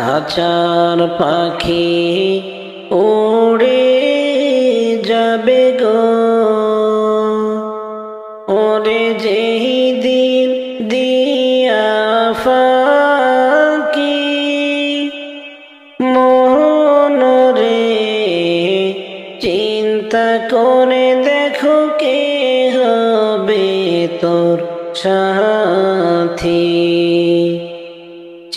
খাঁচার পাখি উড়ে যাবে গো, ওরে যেই দিন দিয়া ফাঁকি মনরে চিন্তা করে দেখো কে হবে তোর সাথী।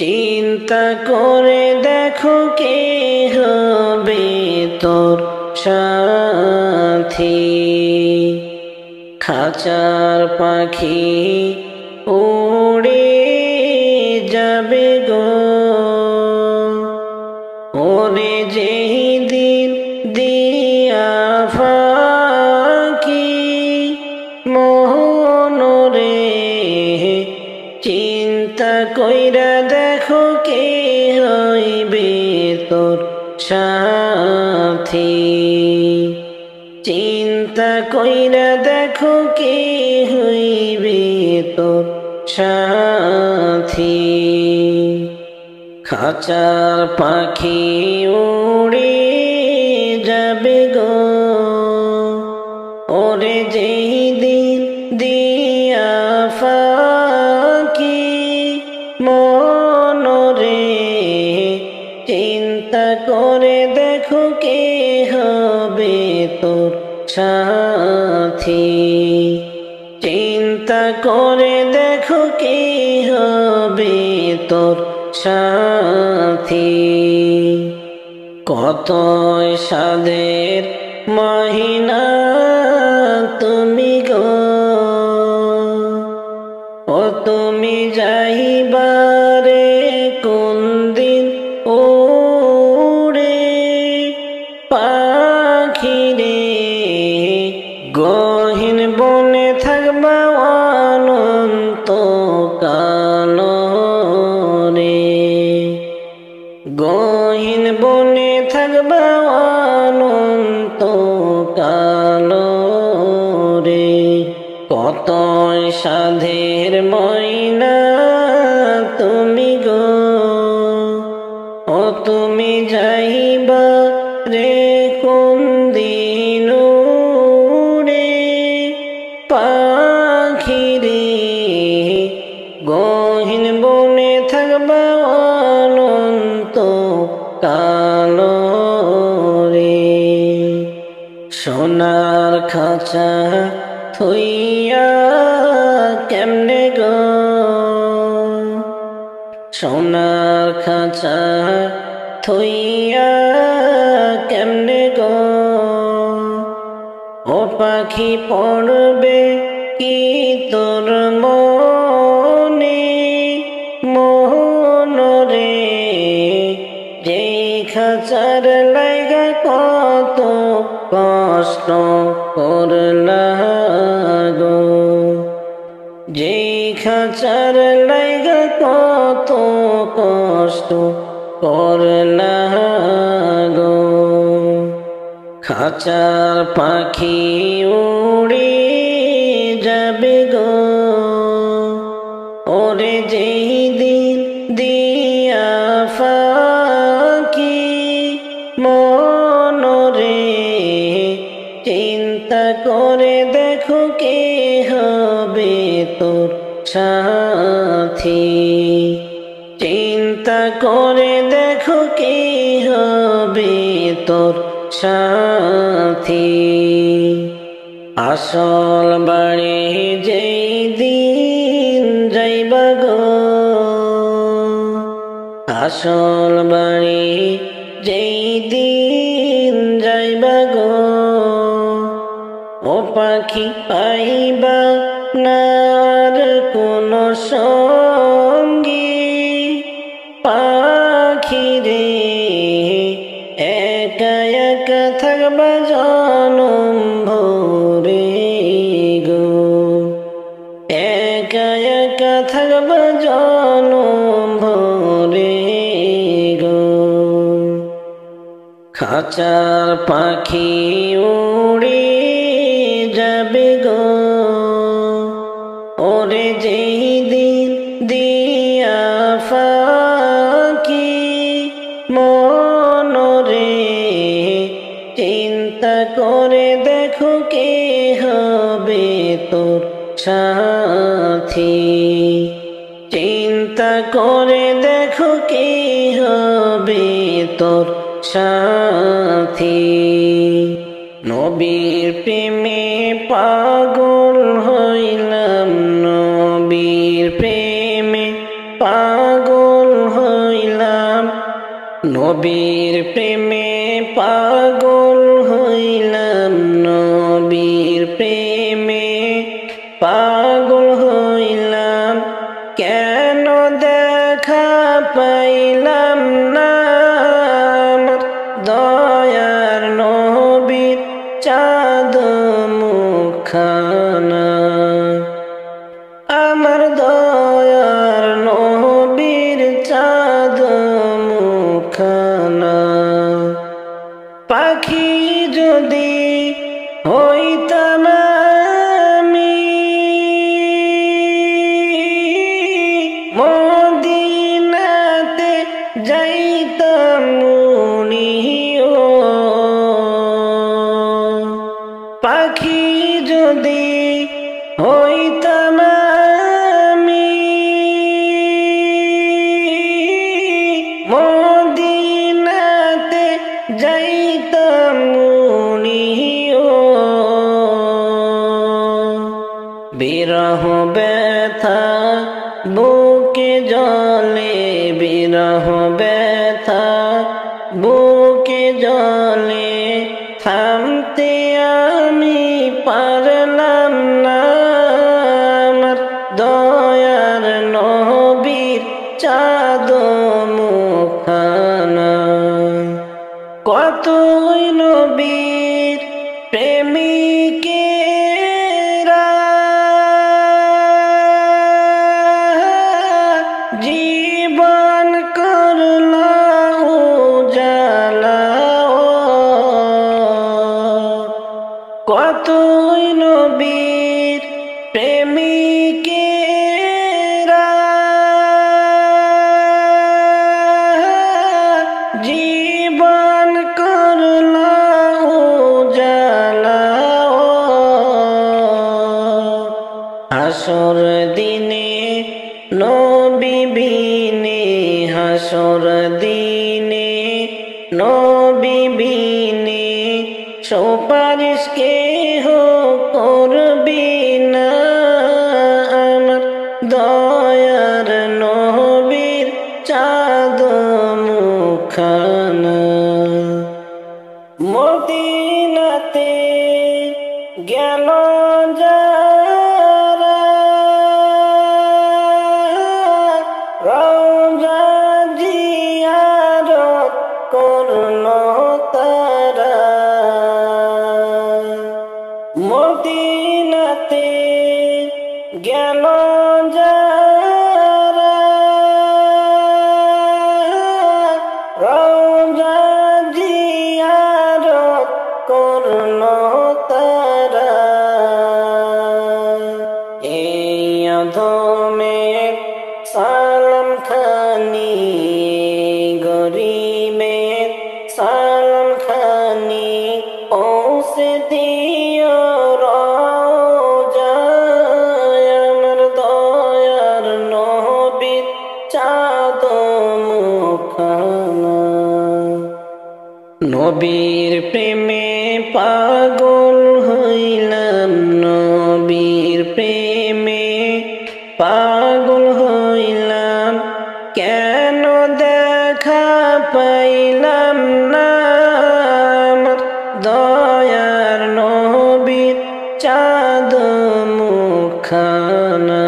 চিন্তা করে দেখো কে হবে তোর সাথী। খাঁচার পাখি উড়ে যাবে গো, ওরে যেই দিন দিয়া ফাঁকি মনরে চিন্তা কইরা দেখো কে হইবে তোর সাথী। চিন্তা কইরা দেখো কে হইবে তোর সাথী। খাঁচার পাখি উড়ে যাবে গো, ওরে যেই দিন দিয়া ফাঁকি মনরে চিন্তা করে দেখো কে হবে তোর সাথী। চিন্তা করে দেখো কে হবে তোর সাথী। কত সাধের মহিনা তুমি গো, ও তুমি যাইবারে কোন দিন উড়ে পাখিরে গহীন বনে থাকবা অনন্ত কাল রে। গহীন বনে থাকবা অনন্ত কাল রে। কত সাধের ময়না তুমি গো, ও তুমি যাইবা রে কোন দিন উড়ে পাখিরে গহীন বনে থাকবা অনন্ত কাল রে। সোনার খাঁচা থইয়া কেমনে গো, সোনার খাঁচা থইয়া কেমনে গো, ও পাখি পড়বে কি তোর মনে মনরে যেই খাঁচার লাইগা কত কষ্ট করলা গো। যেই খাঁচার লাইগা কত কষ্ট করলা গো। খাঁচার পাখি উড়ে যাবে গো, ওরে যেই দিন দিয়া ফাঁকি মনরে চিন্তা করে দেখো কে হবে তোর সাথী। চিন্তা করে দেখো কে হবে তোর সাথী। আসল বাড়ি যেই দিন যাইবা গো, আসল বাড়ি যেই দিন যাইবা গো, ও পাখি পাইবা না আর কোন সঙ্গী পাখিরে একা একা থাকবা জনম ভরে গো। একা একা থাকবা জনম ভরে গো। খাঁচার পাখি উড়ে যাবে গো, ওরে যেই দিন দিয়া ফাঁকি মনরে, চিন্তা করে দেখো কে হবে তোর সাথী, চিন্তা করে দেখো কে হবে তোর সাথী। নবীর প্রেমে পাগল হইলাম, নবীর প্রেমে পাগল হইলাম, নবীর প্রেমে পাগল হইলাম, নবীর প্রেমে পাগল হইলাম। কেন দেখা পাইলাম না আমার দয়ার নবীর চাঁদ মুখখানা, আমার দয়ার নবীর চাঁদ মুখখানা। পাখি যদি হইতাম আমি, মদিনাতে যাইতাম মুনিও। পাখি যদি হইতাম আমি, মদিনাতে যাইতাম মুনিও। বিরহ ব্যথা বুকে জলে, বিরহ ব্যথা বুকে জলে, থামতে আমি পারলাম না আমার দয়ার নবীর চাঁদ মুখখানা। কতই নবীর প্রেমিকেরা জীবন করলো উজালা, কতই নবীর প্রেমিকেরা জীবন করলো উজালা। হাসর দিনে নবী বিনে, হাসর দিনে নবী বিনে, সুপারিশ কেহ করবি না আমার দয়ার নবীর চাঁদ মুখখানা। মদিনাতে গেল যারা, রওজা জিয়ারত করলো তারা। মদিনাতে গেল যারা, রওজা জিয়ারত করলো তারা। এই অধমের সালাম খানি, গরিবের সালাম খানি, পৌঁছে দিও রওজায় আমার দয়ার নবীর চাঁদ মুখখানা। নবীর প্রেমে পাগল হইলাম, নবীর প্রেমে পাগল হইলাম। কেন দেখা পাইলাম না আমার দয়ার নবীর চাঁদ মুখখানা,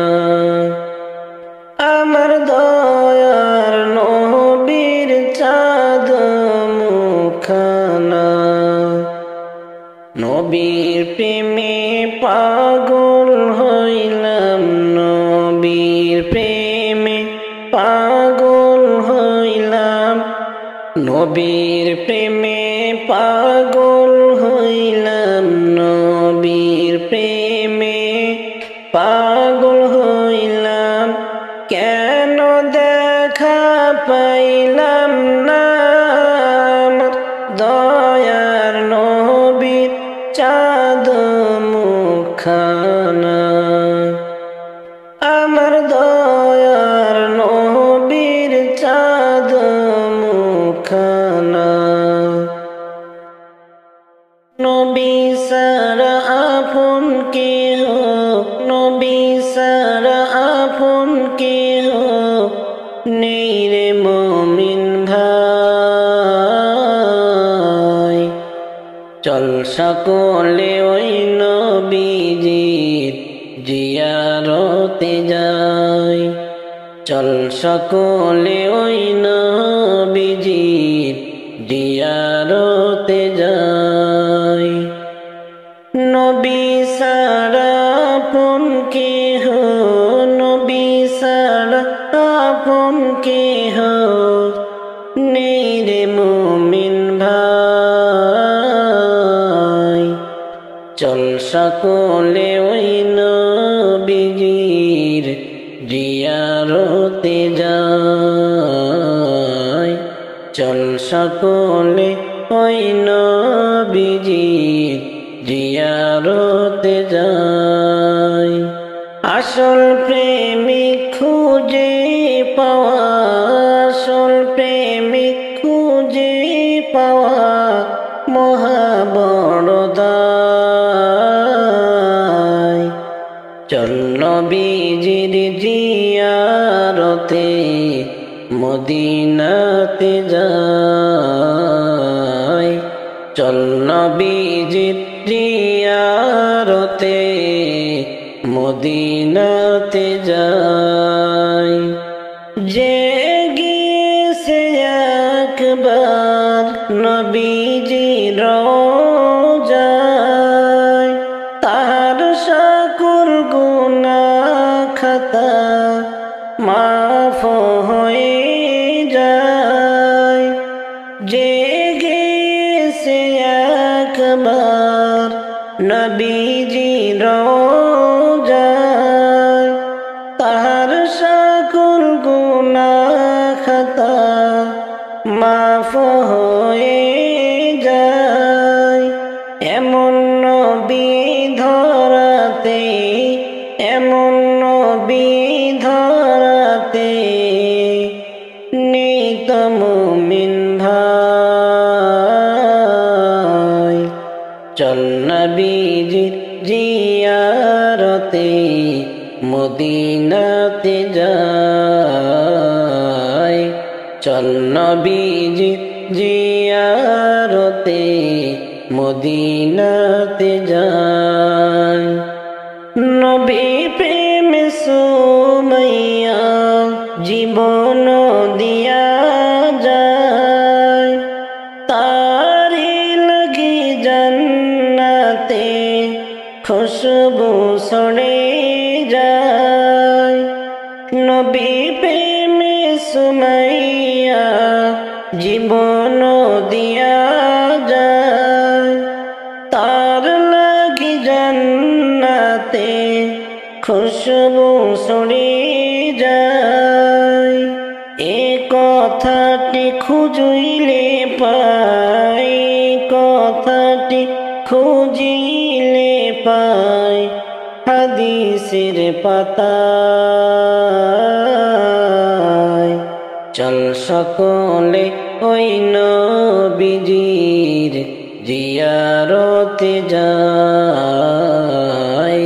আমার দয়ার নবীর চাঁদ মুখখানা। নবীর প্রেমে পাগল হইলাম, নবীর প্রেমে পাগল হইলাম, নবীর প্রেমে পাগল হইলাম, নবীর প্রেমে পাগল হইলাম। কেন দেখা পাইলাম না খানা। নবী সারা আপন কেহ, নবী সারা আপন কেহ নেই রে মুমিন ভাই। চল সকলে ওই নবীজির জিয়ারতে যাই, চল সকলে ওই নবীজির জিয়ারতে যাই। নবী সারা আপন কেহ, নবী সারা আপন কেহ নেই রে মুমিন ভাই। চল সকলে ওই নবীজির জিয়ারতে যাই, চল সকলে ওই নবীজির জিয়ারতে যাই। আসল প্রেমিক খুঁজে পাওয়া, আসল প্রেমিক খুঁজে পাওয়া মহা বড় দায়। চল নবীজির জিয়ারতে মদিনাতে যাই, চল নবীজির জিয়ারতে মদিনাতে যাই। যে গিয়েছে একবার নবীজির রওজায়, তার সকল গুনাহ খাতা মাফ হয়ে যায়। যে গিয়েছে একবার নবীজির রওজায়, তার সকল গুনাহ খাতা মাফ হয়ে যায়। এমন নবী ধরাতে, এমন নবী ধরাতে নেই তো মুমিন ভাই। চল নবীজির জিয়ারতে মদিনাতে যাই, চল নবীজির জিয়ারতে মদিনাতে যাই। নবী প্রেমে সুমাইয়া জীবন দিয়া যায়, তারি লাগি জান্নাতে খুশবু ছড়ে যায়। নবী প্রেমে সুমাইয়া জীবন দিয়া যায়, তার লাগি জান্নাতে খুশবু ছড়ে যায়। এ কথাটি খুঁজিলে পাই, কথাটি খুঁজিলে পাই হাদিসের পাতায়। চল সকলে ওই নবীজির জিয়ারতে যাই,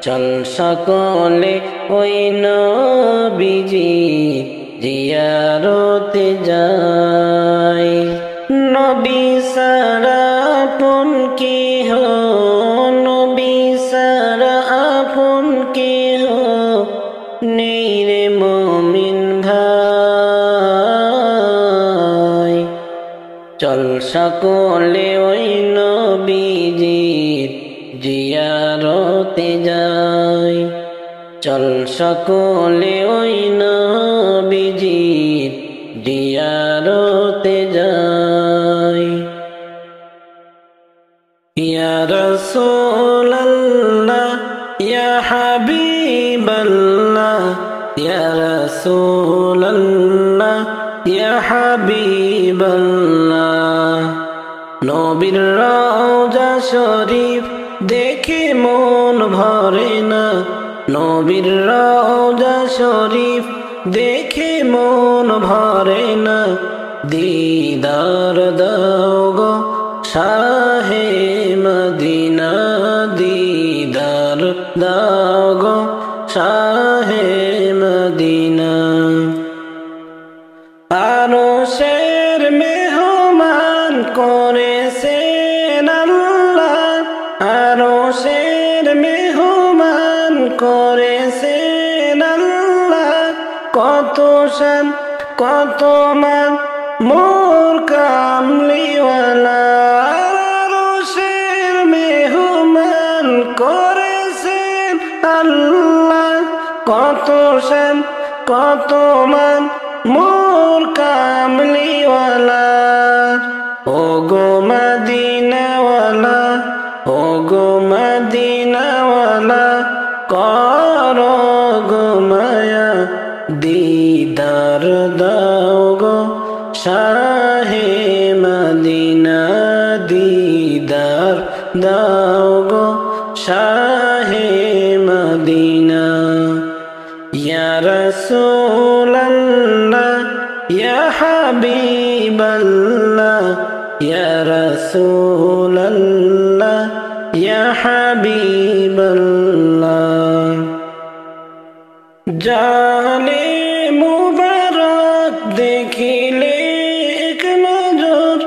চল সকলে ওই নবীজির জিয়ারতে যাই। নবী সারা আপন কেহ, নবী সারা আপন কেহ নেই রে মুমিন ভাই। চল সকলে ওই নবীজির জিয়ারতে যাই, চল সকলে ওই নবীজির জিয়ারতে যাই। ইয়া রাসূলাল্লাহ ইয়া হাবিবাল্লাহ, ইয়া রাসূলাল্লাহ ইয়া হাবিবাল্লাহ। নবীর রওজা শরীফ দেখে মন ভরে না, নবীর রওজা শরীফ দেখে মন ভরে না। দিদার দাও গো শাহে মদিনা দিদার দাও গো শাহে মদিনা আরশের মেহমান করেছেন আল্লাহ আরশের মেহমান করেছেন আল্লাহ কত শান কত মান মোর কামলিওয়ালা আরশের মেহমান করেছেন আল্লাহ কত শান কত মান মোর কামলিওয়ালা ও গো মদিনাওয়ালা ও গো মদিনাওয়ালা করো গো মায়া দিদার দাও গো শাহে মদিনা দিদার দাও গো শাহে মদিনা ইয়া রাসূলাল্লাহ ইয়া হাবিবাল্লাহ ইয়া রাসূলাল্লাহ ইয়া হাবিবাল্লাহ জানে মুবারক দেখিলে এক নজর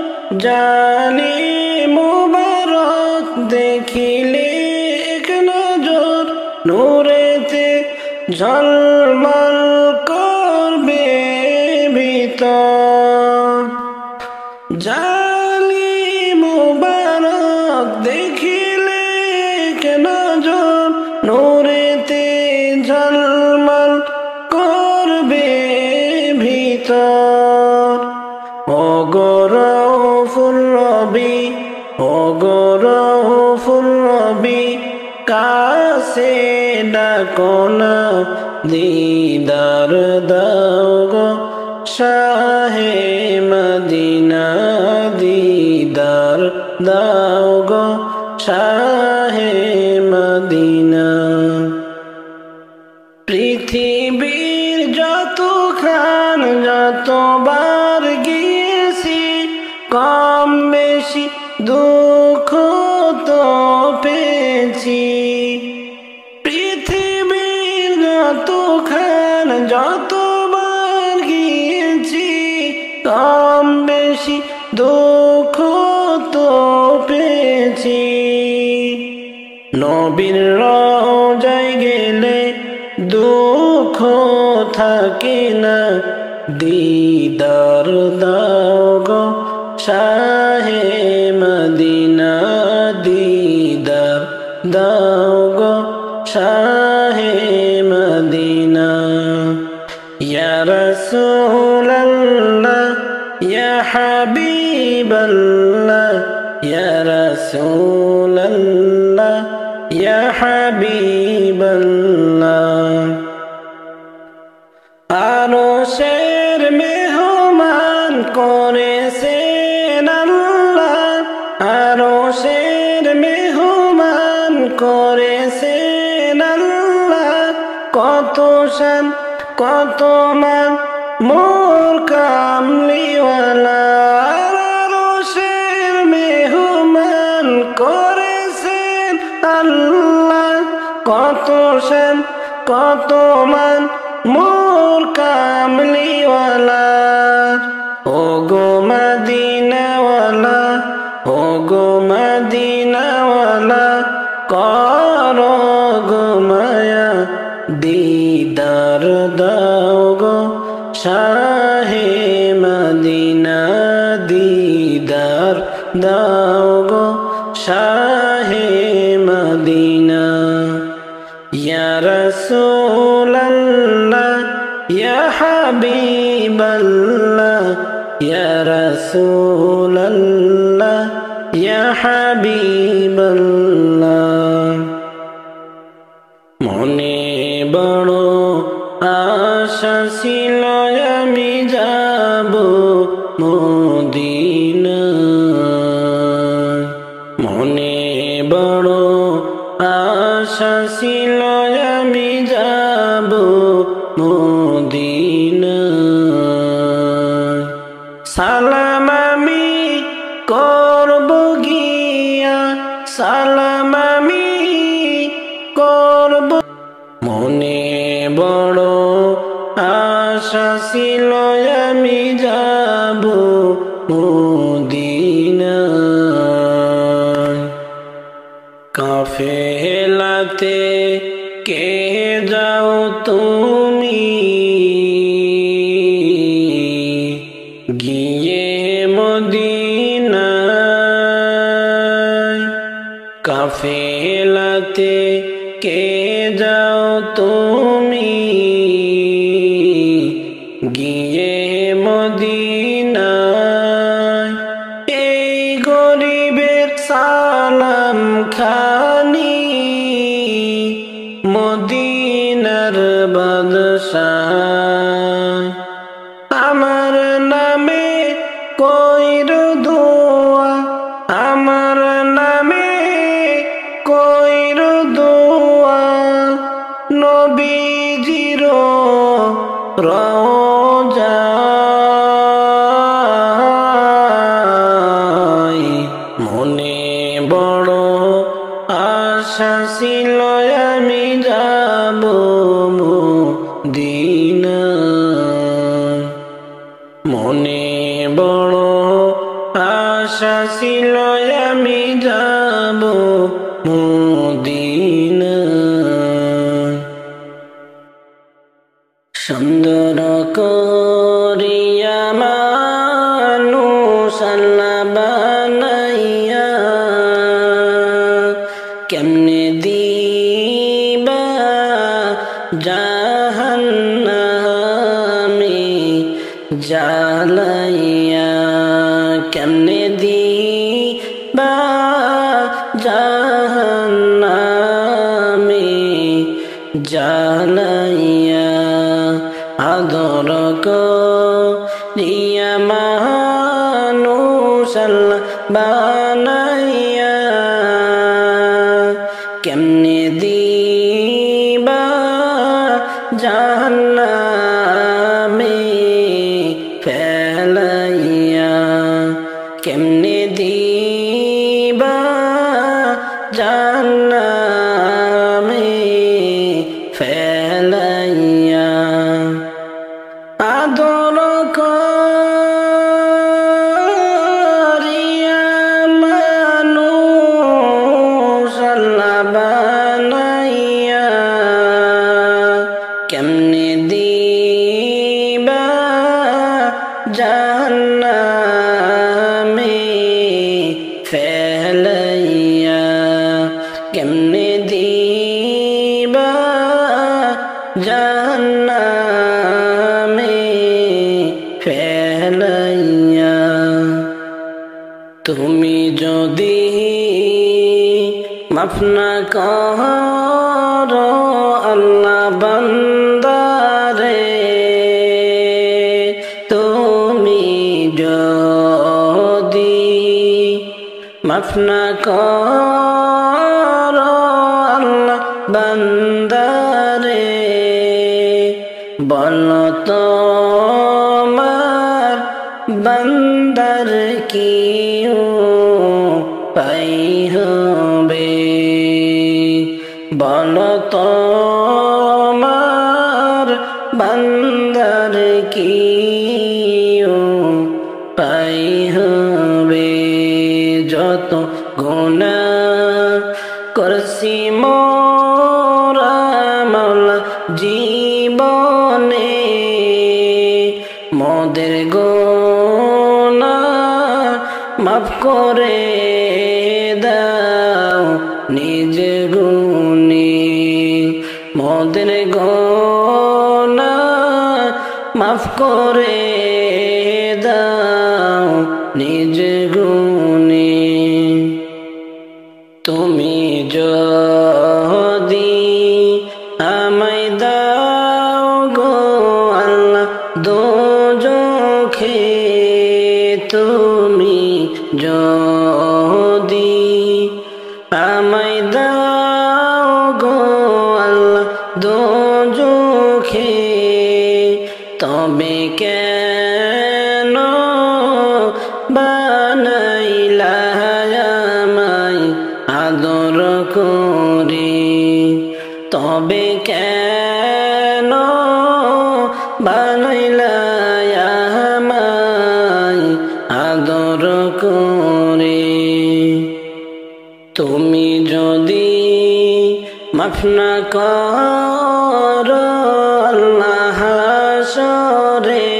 জানে মুবারক দেখিলে এক নজর নূরেতে ঝলমল করবে ভিতর জালি মুবারক দেখিলে এক নজর নূরেতে ঝলমল করবে ভিতর ও গো রউফুর রবি ও গো রউফুর রবি কাছে ডাকো না দিদার দাও গো শাহে মদিনা দিদার দাও গো শাহে মদিনা পৃথিবীর যতখান যতবার গিয়েছি কম বেশি দুঃখ তো পেয়েছি পৃথিবীর যতখান যতবার গিয়েছি কম বেশি দুঃখ তো পেয়েছি নবীর রওজায় গেলে দুঃখ থাকে না দিদার দাও গো শাহে মদিনা দিদার দাও গো শাহে মদিনা ইয়া রাসূলাল্লাহ ইয়া হাবিবাল্লাহ ইয়া রাসূলাল্লাহ ইয়া হাবিবাল্লাহ আরশের মেহমান করেছেন আল্লাহ আরশের মেহমান করেছেন আল্লাহ কত শান কত মান মোর কামলিওয়ালা আরশের মেহমান করেছেন আল্লাহ কত শান কত মান মোর কামলিওয়ালা ও গো মদিনাওয়ালা ও গো মদিনাওয়ালা করো গো মায়া দিদার দাও গো শাহে মদিনা দিদার দাও গো শাহে মদিনা ইয়া রাসূলাল্লাহ ইয়া হাবিবাল্লাহ ইয়া রাসূলাল্লাহ ইয়া হাবিবাল্লাহ মনে বড় আশা ছিল আমি যাব মদিনা মনে বড় আশা ছিল আমি যাব মদিনা সালাম আমি করব গিয়া, সালাম আমি করব। মনে বড় আশা ছিল আমি যাব মদিনায়। কাফেলাতে কে যাও তুমি, গিয়ে মদিনায়। কাফেলাতে কে যাও তুমি, গিয়ে মদিনায়। এই গরিবের সালাম খানি মদিনার বাদশাহ আমার নামে কইর দোয়া, আমার নামে কইর দোয়া। নবীজির রওজায় মনে বড় আশা ছিল আমি যাব মদিনায়। মনে বড় আশা ছিল আমি যাব মদিনায়। সুন্দর করিয়া মানুষ আল্লাহ বানাইয়া, কেমনে দিবা জাহান্নামে জ্বালাইয়া, কেমনে দিবা জাহান্নামে জ্বালাইয়া। আদর করিয়া মানুষ আল্লাহ বানাইয়া, কেমনে দিবা জাহান্নামে ফেলাইয়া, কেমনে দিবা জাহান্নামে ফেলাইয়া। আদর করিয়া মানুষ আল্লাহ বানাইয়া, কেমনে দিবা জাহান্নামে ফেলাইয়া, কেমনে দিবা জাহান্নামে ফেলাইয়া। তুমি যদি মাফ না করো আল্লাহ বান্দারে, তুমি যদি মাফ না করো আল্লাহ বান্দারে, বলো তোমার বান্দার কি উপায় হবে, বলো তোমার বান্দার কি উপায় হবে। যত গুনাহ করছি মোরা মাওলা জীবনে, মোদের গুনাহ মাফ করে দাও নিজ গুণে, মোদের গুনাহ মাফ করে দাও নিজ গুণে। তুমি যদি আমায় দাও গো আল্লাহ দোজখে, তুমি যদি আমায় দাও গো আল্লাহ দোজখে, তবে কেন তুমি যদি মাফ না করো আল্লাহ হাসরে,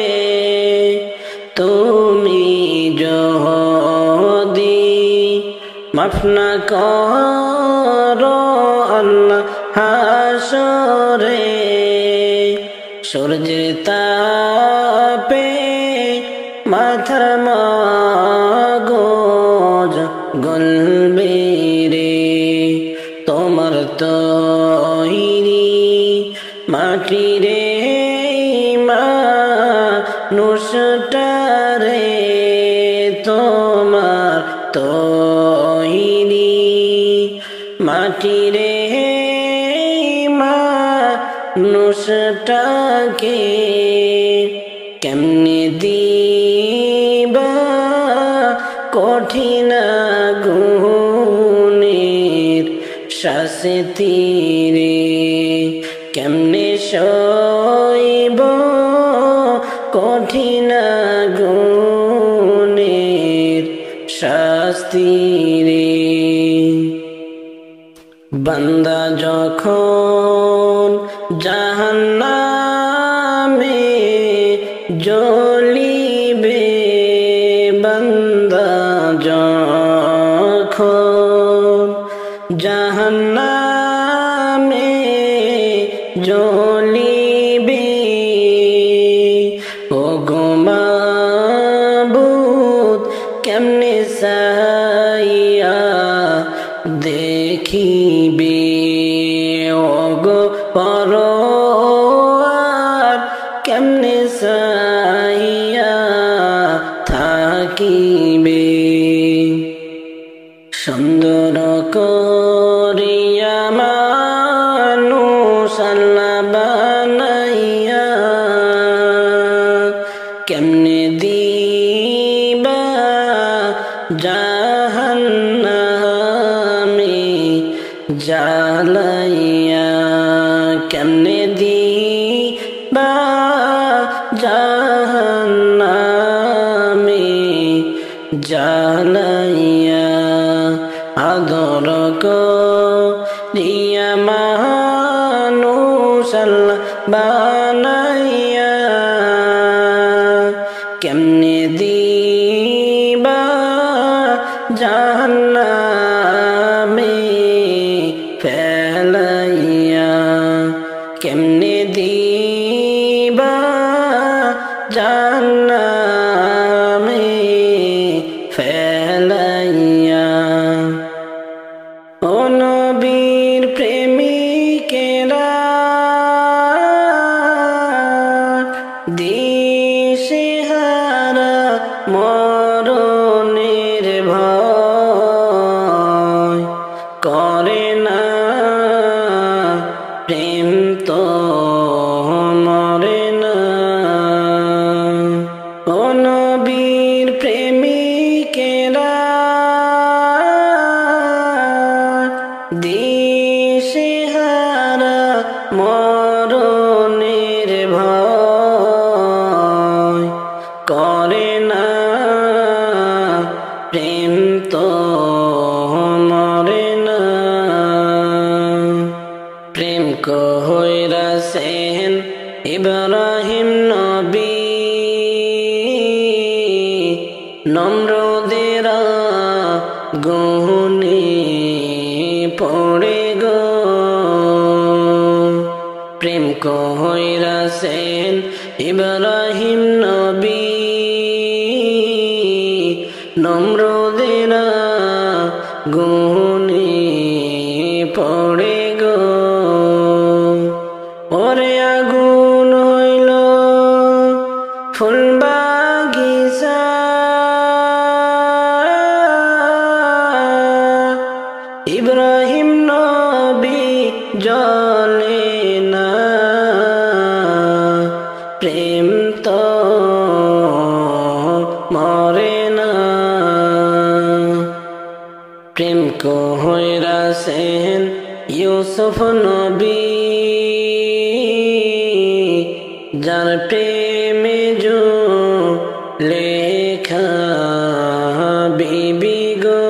তুমি যদি মাফ না করো আল্লাহ হাসরে, সূর্যের তাপে মাথার মগজ গলবে রে, তোমার তৈরি মাটি রে মানুষটারে, তোমার তৈরি মাটি রে মানুষটাকে কেমনে দিবা কঠিন গুণের শাস্তি রে, কেমনে সইব কঠিন গুণের শাস্তি রে। বান্দা যখন জাহান্নামে জ্বলিবে, বান্দা যখন জাহান্নামে জ্বলিবে, ও গো মাবুদ কেমনে চাইয়া দেখিবে, ও গো পরওয়ার কেমনে চাইয়া থাকিবে, সুন্দর করিয়া মানুষ আল্লাহ বানাইয়া কেমনে দিবা জাহান্নামে জ্বালাইয়া, কেমনে দিবা জাহান্নামে জ্বালাইয়া, আদর করিয়া মানুষ আল্লাহ বানাইয়া কেমনে দিবা জাহান্নামে ফেলাইয়া, কেমনে দিবা জাহান্নামে ফেলাইয়া। ও নবীর প্রেমিকেরা দিশেহারা মরণের ভয় করে না, প্রেম তো মরে না। ও নবীর প্রেমিকেরা দিশেহারা মরণের ভয় করে না, প্রেম তো মরে না। প্রেম কইরাছেন ইব্রাহিম নবী, নমরুদের গুণে পড়ে গো। প্রেম কইরাছেন ইব্রাহিম নবী, নমরুদের গুণে পড়ে গো। ওরে আগুন হইল ফুল বাগিচা, ইব্রাহিম নবী জ্বলে না, প্রেম তো মরে না। প্রেম কইরাছেন ইউসুফ নবী, যার প্রেমে জো লেখা বিবি গো।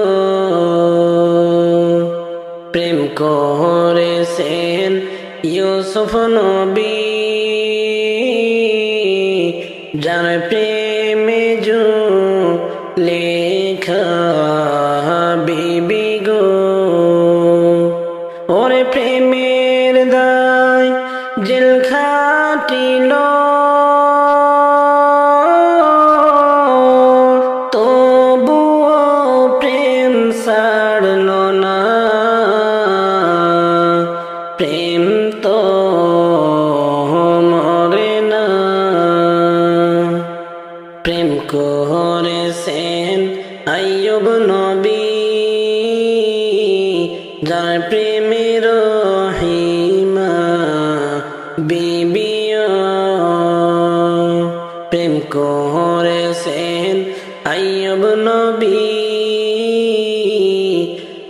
করেছেন ইউসুফ নবী, যার প্রেমে লেখা বিবি গো। ওরে প্রেমের দায় জেল খাটিল, তবুও প্রেম ছাড়ল না। প্রেম তো মরে না। প্রেম করেছেন আইয়ুব নবী, যার প্রেমে রহিমা বিবিও। প্রেম করেছেন আইয়ুব নবী,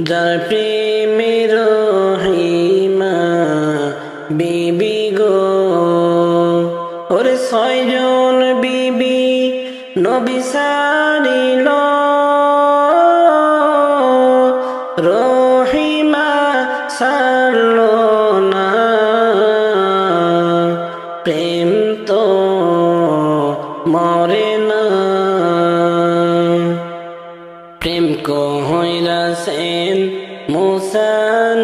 যার প্রেমে রহিমা বিবি গো। ওরে 6 জন বিবি নবী সারিল, রহিমা সারল না। প্রেম তো মরে না। প্রেম কইরাছেন মূসা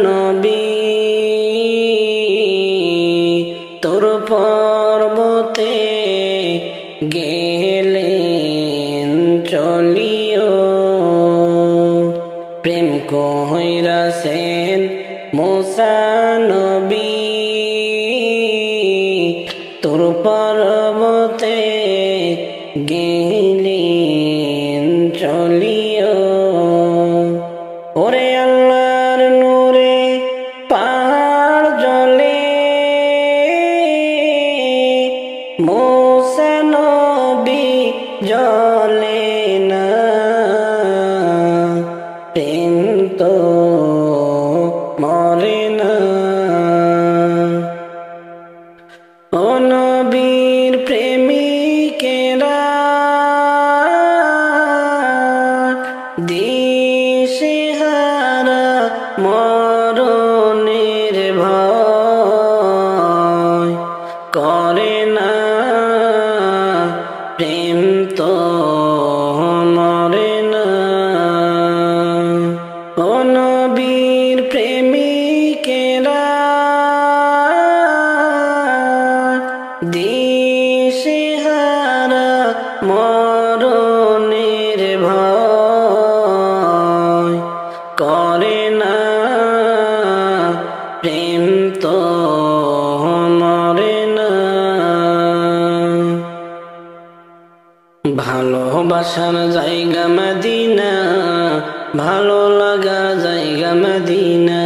নবী, তোর পর্বতে গেলেন চলিও। প্রেম কইরাছেন মূসা নবী, তোর পর্বতে গেলেন চলিও। ওরে আল্লাহর নূরে পাহাড় জ্বলে, মূসা নবী জ্বলে না। প্রেম তো মরে না। ও নবীর প্রেমিকেরা দিশেহারা মরণের ভয় করে না। প্রেম তো মরে না। ও নবীর প্রেমিকেরা দিশেহারা মরণের ভয় করে না। প্রেম তো মরে না। ভালোবাসার জায়গা মদিনা, ভালো লাগার জায়গা মদিনা।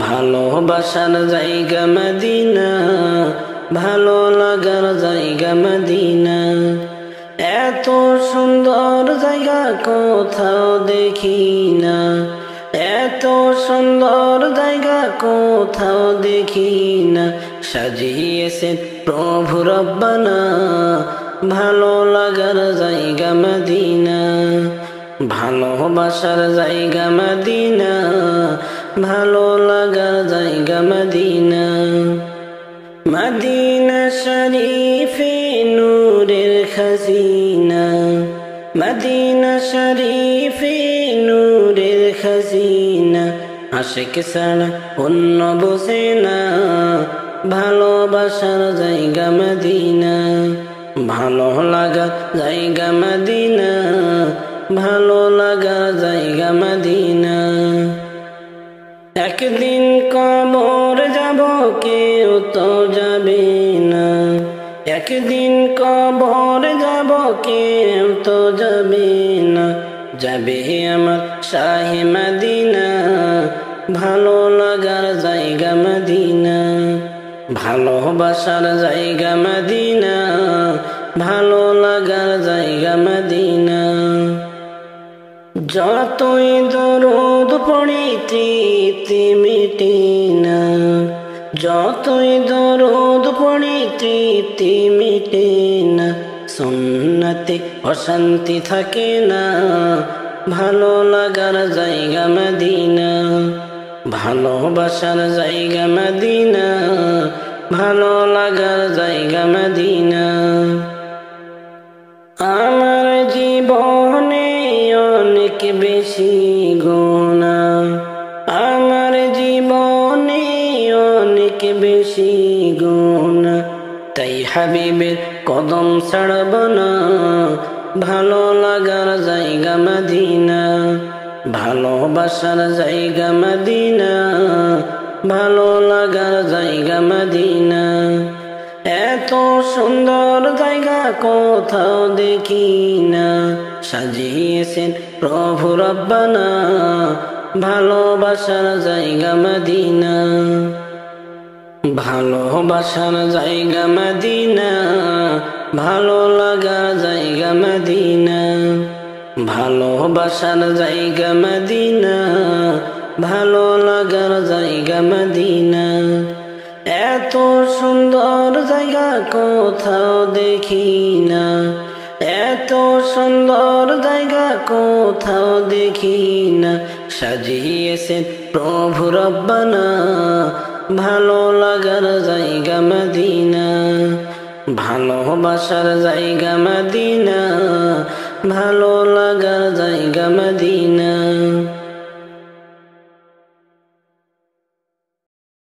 ভালোবাসার জায়গা মদিনা, ভালো লাগার জায়গা মদিনা। এত সুন্দর জায়গা কোথাও দেখি না, এত সুন্দর জায়গা কোথাও দেখি না। সাজিয়েছেন প্রভু রব্বানা, ভালো লাগার জায়গা মদিনা। ভালোবাসার জায়গা মদিনা, ভালো লাগার জায়গা মদিনা। মদিনা শরীফে নূরের খাজিনা, মদিনা শরীফে নূরের খাজিনা। আশিক ছাড়া অন্য বসে না, ভালোবাসার জায়গা মদিনা। ভালো লাগা জায়গা মদিনা, ভালো লাগা জায়গা মদিনা। একদিন কবর যাব কেউ তো যাবে না, একদিন কবর যাব কেউ তো যাবে না। যাবে আমার শাহে মদিনা, ভালো লাগার জায়গা মদিনা। ভালোবাসার জায়গা মদিনা, ভালো লাগার জায়গা মদিনা। যতই দরুদ পড়ি তৃপ্তি মিটে না, যতই দরুদ পড়ি তৃপ্তি মিটে না। সুন্নতে অশান্তি থাকে না, ভালো লাগার জায়গা মদিনা। ভালোবাসার জায়গা মদিনা, ভালো লাগার জায়গা মদিনা। আমার জীবনে অনেক বেশি গুনাহ, আমার জীবনে অনেক বেশি গুনাহ, তাই হাবিবের কদম ছাড়ব না, ভালো লাগার জায়গা মদিনা, ভালোবাসার জায়গা মদিনা, ভালো লাগার জায়গা মদিনা। এত সুন্দর জায়গা কোথাও দেখি না, সাজিয়েছেন প্রভু রব্বানা, ভালোবাসার জায়গা মদিনা, ভালোবাসার জায়গা মদিনা, ভালো লাগার জায়গা মদিনা, ভালোবাসার জায়গা মদিনা, ভালো লাগার জায়গা মদিনা। এত সুন্দর জায়গা কোথাও দেখি না, এত সুন্দর জায়গা কোথাও দেখি না, সাজিয়েছেন প্রভু রব্বানা, ভালো লাগার জায়গা মদিনা, ভালোবাসার জায়গা মদিনা, ভালো লাগার জায়গা মদিনা।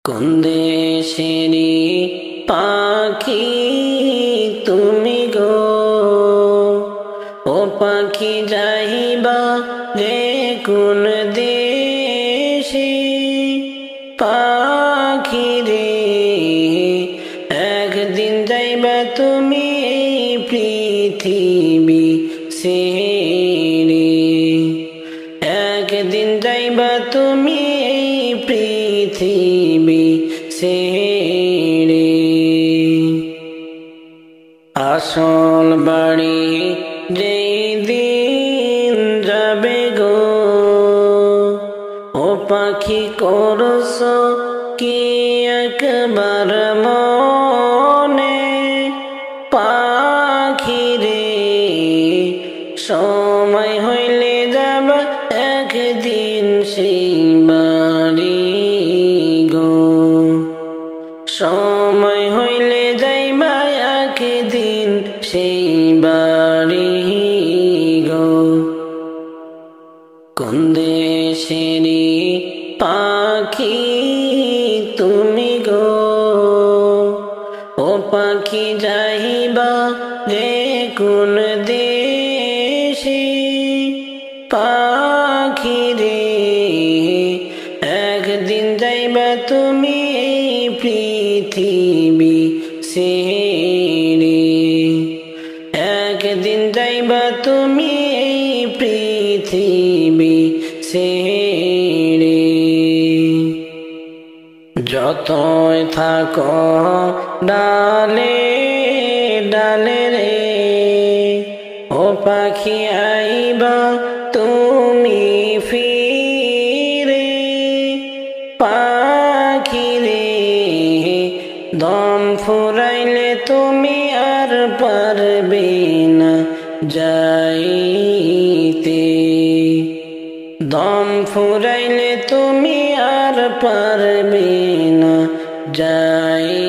কোন দেশেরই পাখি তুমি গো, ও পাখি যাইবা রে কোন দেশে, পাখি রে একদিন যাইবা তুমি এই পৃথিবী ছেড়ে, একদিন যাইবা তুমি এই পৃথিবী ছেড়ে। আসল বাড়ি যেই দিন যাবে গো, ও পাখি করছ কি একবার মনে, পাখি রে সময় হইলে যাবা একদিন সেই বাড়ি গো, সময় হইলে যাইবা একদিন সেই বাড়ি গো। কোন দেশেরই পাখি তুমি গো, ও পাখি যাইবা রে কোন দেশে, পাখি রে একদিন যাইবা তুমি এই পৃথিবী ছেড়ে, একদিন যাইবা তুমি এই পৃথিবী ছেড়ে। যতই থাকো ডালে ডালে রে, ও পাখি আইবা তুমি ফিরে, পাখি রে দম ফুরাইলে তুমি আর পারবে না যাইতে, দম ফুরাইলে তুমি আর পারবে না যাইতে।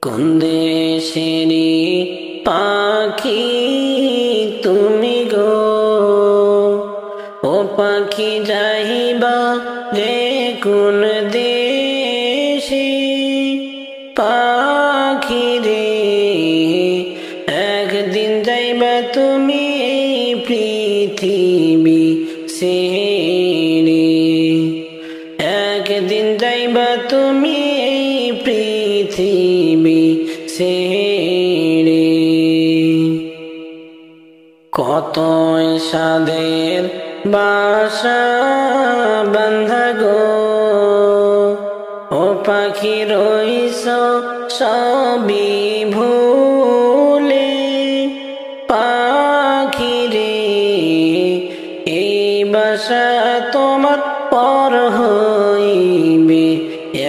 কোন দেশেরই পাখি তুমি গো, ও পাখি যাইবা রে কোন দেশে, পাখি রে একদিন যাইবা তুমি এই পৃথিবী ছেড়ে, একদিন যাইবা তুমি এই পৃথিবী ছেড়ে। কতই সাধের বাসা বান্ধা গো, ও পাখি রইছ সবই ভুলে, পাখি রে এই বাসা তোমার পর হইবে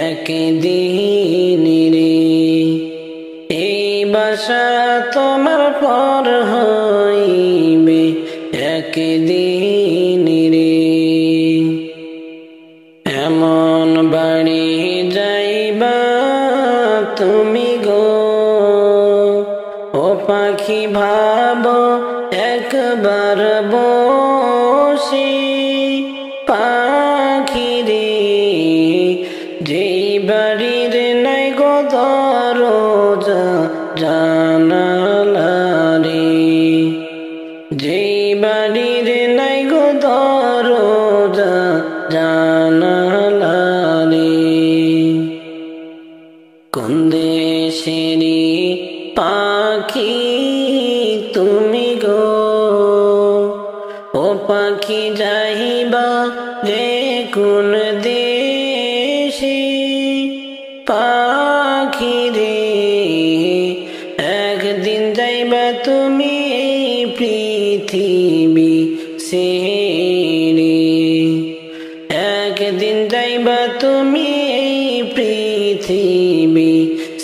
একদিন রে, এই বাসা তোমার পর হইবে একদিন পাখি ভাবো একবার বসে, পাখি রে যেই বাড়ির নাই গো দরজা জানালা রে, যেই বাড়ির নাই গো দরজা জানালা রে। কোন দেশেরই পাখি তুমি গো, ও পাখি যাইবা রে কোন দেশে, পাখি রে একদিন যাইবা তুমি এই পৃথিবী ছেড়ে, একদিন যাইবা তুমি এই পৃথিবী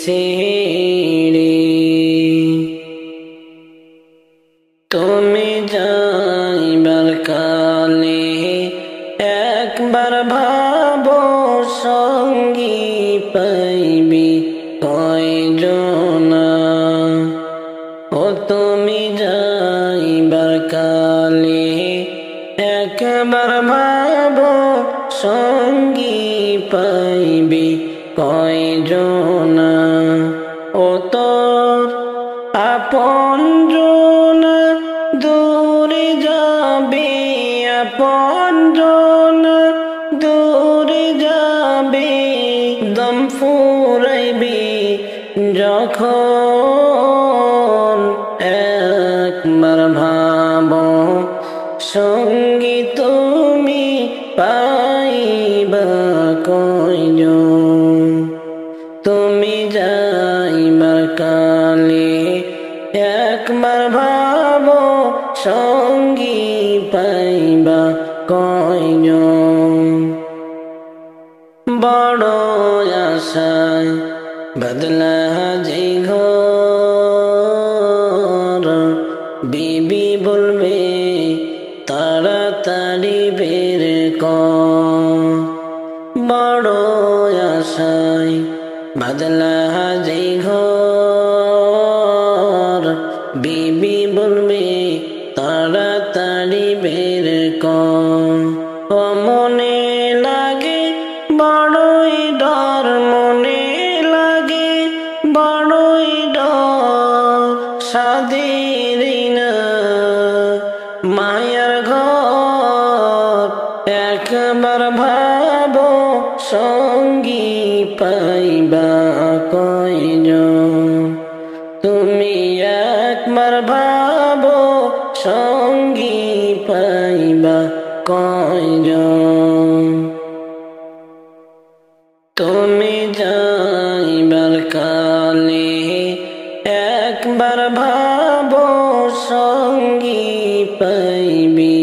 ছেড়ে। তুমি যাইবার কালে একবার ভাবো সঙ্গী পাইবি কয়জনা, ও তুমি যাইবার কালে একবার ভাবো সঙ্গী পাইবি কয়জনা, ও তোর আপনজনা দূরে যাবে, আপনজনা দূরে যাবে, দম ফুরাইবে যখন একবার ভাবো সঙ্গী তুমি পাইবা কয়জন। তুমি যাইবার কালে একবার ভাবো সঙ্গী পাইবা কয়জন। বড় আশায় বদলা যে ঘর, বিবি বলবে তাড়াতাড়ি বের কর। বড় আশায় বদলা যে ঘর, বিবি বলবে তাড়াতাড়ি বের কর। ও মনে লাগে বড়ই ডর, মনে লাগে বড়ই ডর, সাদের না মায়ার ঘর, একবার ভাবো সঙ্গী পাইবা কয়জন। তুমি একবার ভাবো সঙ্গী পাইবা কয়জন। তুমি যাইবার কালে একবার ভাবো সঙ্গী পাইবি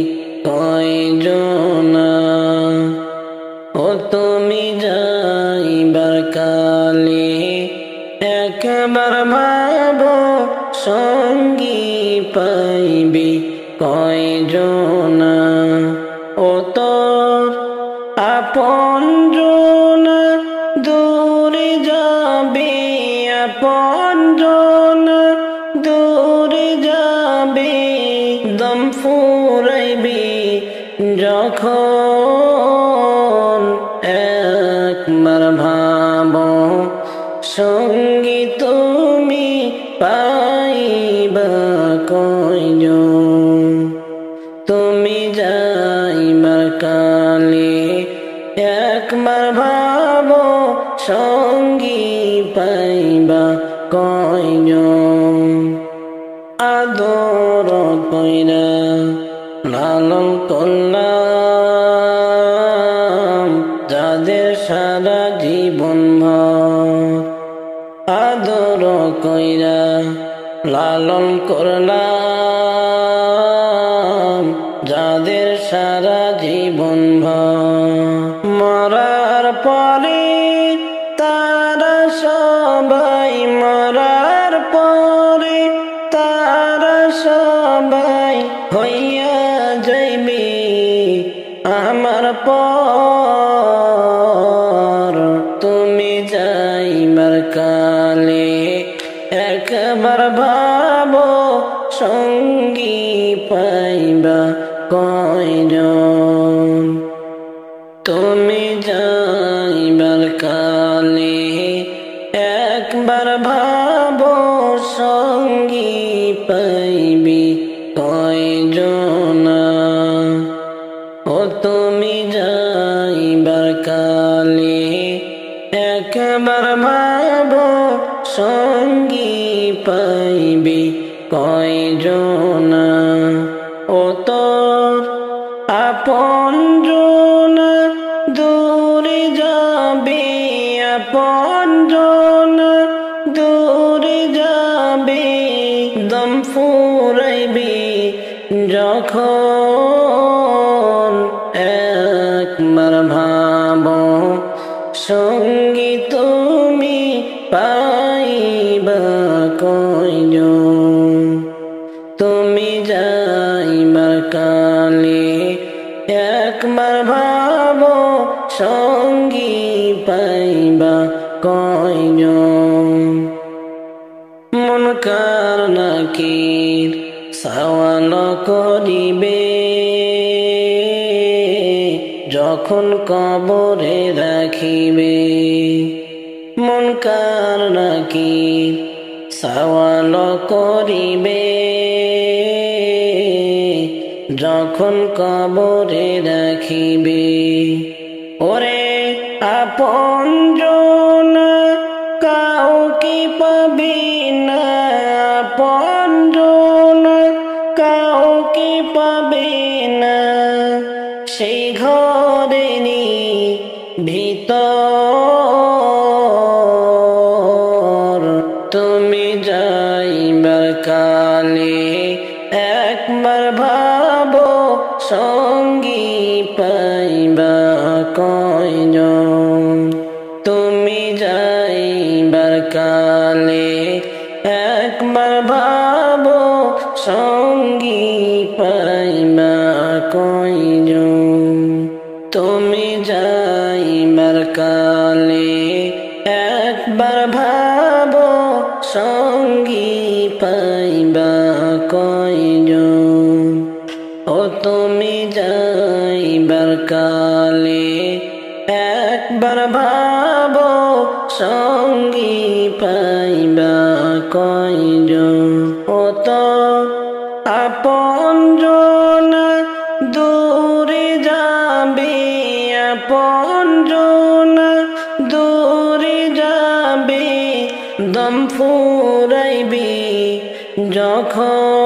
কয়জনা, ও তুমি যাইবার কালে একবার ভাবো সঙ্গী পাইবি কয়জনা, ও তোর আপনজনা দূরে যাবে, আপনজনা দূরে যাবে, দম ফুরাইবে যখন একবার ভাবো সঙ্গী তুমি পাইবা কয়জন। তুমি যাইবার কালে একবার ভাবো সঙ্গী পাইবা কয়জন। আদর কইরা লালন করলাম যাদের সারা জীবন ভর, আদর কইরা লালন করলাম যাদের সারা জীবন ভর, মরার পরে তারা সবাই, মরার পরে তারা সবাই হইয়া যাইবে আমার পর। তুমি যাইবার কালে একবার ভাবো সঙ্গী পাইবা কয়জন। তুমি যাইবার কালে একবার ভাবো সঙ্গী পাইবি কয়জনা। ও তুমি যাইবার কালে একবার ভাবো সঙ্গী পাইবি কয়জনা। ও তোর আপনজনা দূরে যাবে, আপনজনা দূরে যাবে, দম ফুরাইবে যখন। একবার ভাবো সঙ্গী তুমি পাইবা কয়জন। তুমি যাইবার কালে একবার ভাবো সঙ্গী পাইবা কয়জন। মুনকার নাকির সওয়াল করিবে যখন কবরে রাখিবে। মুনকার নাকির সওয়াল করিবে যখন কবরে রাখিবে। ওরে আপনজনা কাউকে পাবি না, আপনজনা কাউকে পাবি না, সেই ঘরেরই ভিতর। তুমি যাইবার কালে একবার ভাবো সঙ্গী পাইবা কয়জন। তুমি যাইবার কালে একবার ভাবো সঙ্গী পাইবা কয়জন। তুমি যাইবার কালে একবার ভাবো সঙ্গী পাইবা কয়জন। ও তুমি যাইবার কালে একবার ভাবো সঙ্গী পাইবা কয়জন। ও তো আপনজনা দূরে যাবে, আপনজনা দূরে যাবে, দম ফুরাইবে যখন।